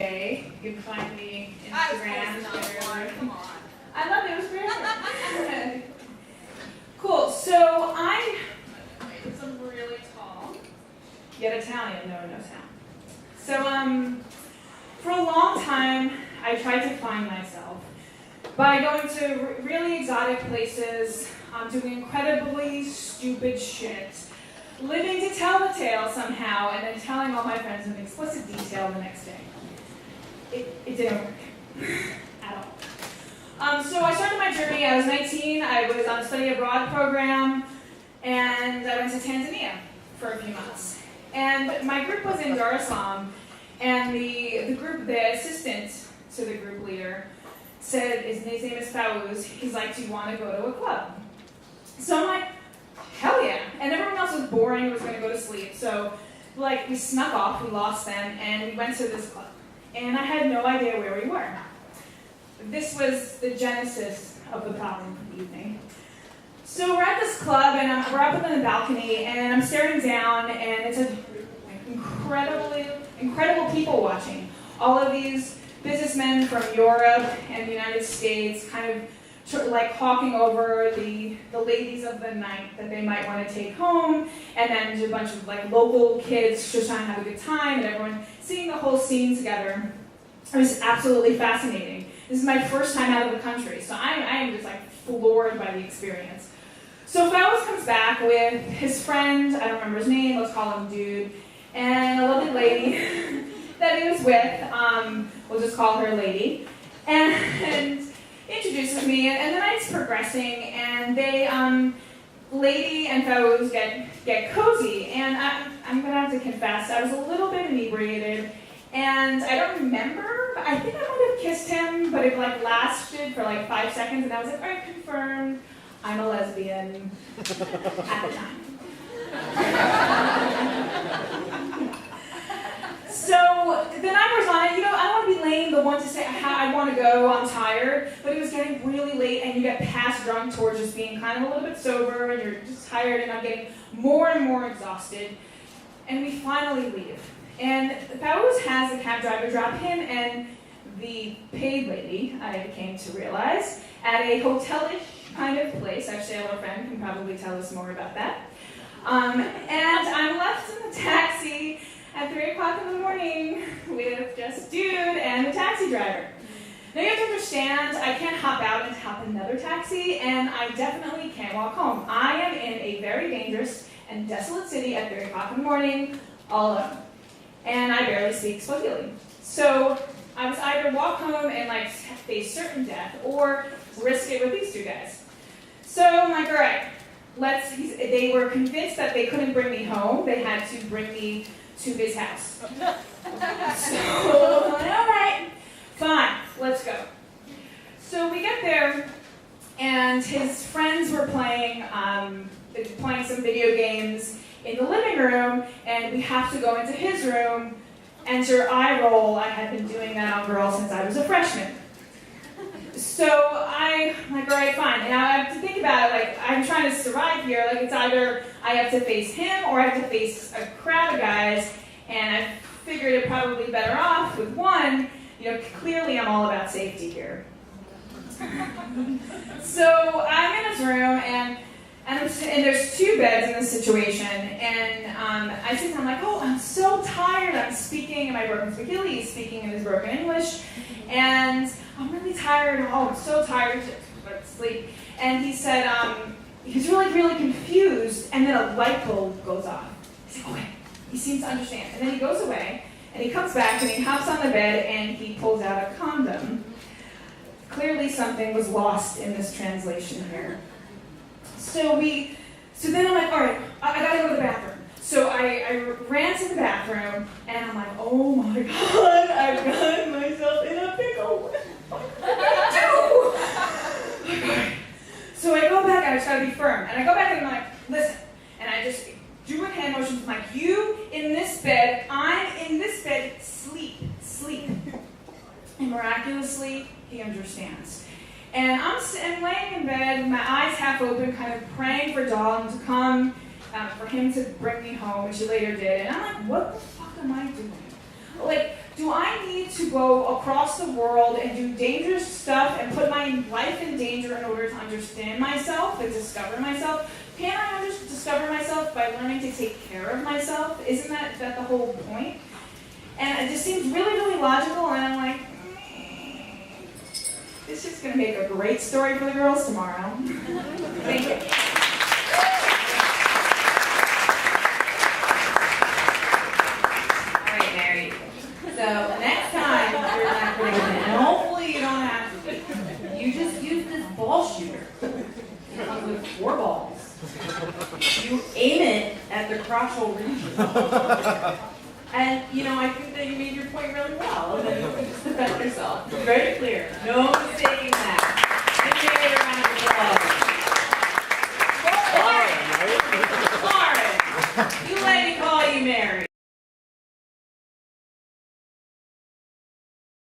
You can find me Instagram, Twitter. Come on. I love it. It was great. Cool. So I'm really tall, yet Italian. No town. So for a long time, I tried to find myself by going to really exotic places, doing incredibly stupid shit, living to tell the tale somehow, and then telling all my friends in explicit detail the next day. It didn't work at all. So I started my journey. I was 19. I was on a study abroad program, and I went to Tanzania for a few months. And my group was in StorySlam, and the assistant to the group leader said, his name is Faouz, he's like, do you want to go to a club? So I'm like, hell yeah. And everyone else was boring, was going to go to sleep. So we snuck off, we lost them, and we went to this club. And I had no idea where we were. This was the genesis of the problem for the evening. So we're at this club, and we're up on the balcony, and I'm staring down, and it's incredible people watching. All of these businessmen from Europe and the United States kind of hawking over the ladies of the night that they might want to take home, and then there's a bunch of local kids just trying to have a good time, and everyone seeing the whole scene together. It was absolutely fascinating. This is my first time out of the country, so I am just floored by the experience. So Faouz comes back with his friend, I don't remember his name, let's call him Dude, and a lovely lady that he was with, we'll just call her Lady, and introduces me, and the night's progressing, and they, Lady and Faouz get cozy, and I'm gonna have to confess, I was a little bit inebriated, and I don't remember, but I think I might have kissed him, but it lasted for 5 seconds, and I was like, alright, confirmed, I'm a lesbian at the time. So the night was on, and I don't want to be lame, the one to say I want to go, I'm tired, but it was getting really late, and you get past drunk towards just being kind of a little bit sober, and you're just tired, and I'm getting more and more exhausted, and we finally leave. And Faouz has the cab driver drop him and the paid lady, I came to realize, at a hotelish kind of place. Actually, our friend can probably tell us more about that. And I'm left in the taxi at 3 o'clock in the morning with just Dude and the taxi driver. Now you have to understand, I can't hop out and hop another taxi, and I definitely can't walk home. I am in a very dangerous and desolate city at 3 o'clock in the morning, all alone. And I barely speak Swahili. So I was either walk home and face certain death, or risk it with these two guys. So I'm like, all right, they were convinced that they couldn't bring me home. They had to bring me to his house. So, all right, fine, let's go. So we get there, and his friends were playing some video games in the living room, and we have to go into his room. Enter eye roll. I had been doing that on girls since I was a freshman. So I'm like, all right, fine. And I have to think about it, I'm trying to survive here. It's either I have to face him or I have to face a crowd of guys, and I figured it probably better off with one. Clearly I'm all about safety here. So I'm in his room, and there's 2 beds in this situation, and I sit down, I'm like, oh, I'm so tired. I'm speaking in my broken Swahili, he's speaking in his broken English, and I'm really tired. Oh, I'm so tired to sleep. And he said, he's really confused, and then a light bulb goes off. He's like, okay, he seems to understand. And then he goes away, and he comes back, and he hops on the bed, and he pulls out a condom. Clearly something was lost in this translation here. So then I'm like, all right, I gotta go to the bathroom. So I ran to the bathroom, and I'm like, oh my God, I've gotten myself in a pickle. What am I gonna do? So I go back, and I just gotta be firm. And I go back, and I'm like, listen. And I just do a hand motion. I'm like, you in this bed, I'm in this bed, sleep. And miraculously, he understands. And I'm laying in bed, my eyes half open, kind of praying for Dawn to come, for him to bring me home, which he later did. And I'm like, what the fuck am I doing? do I need to go across the world and do dangerous stuff and put my life in danger in order to understand myself and discover myself? Can I discover myself by learning to take care of myself? Isn't that the whole point? And it just seems really, really logical, and I'm like, this is going to make a great story for the girls tomorrow. Thank you. All right, Mary. So next time you're in that predicament, and hopefully you don't have to, you just use this ball shooter. It comes with 4 balls. You aim it at the crotchal region. And, I think that you made your point really well.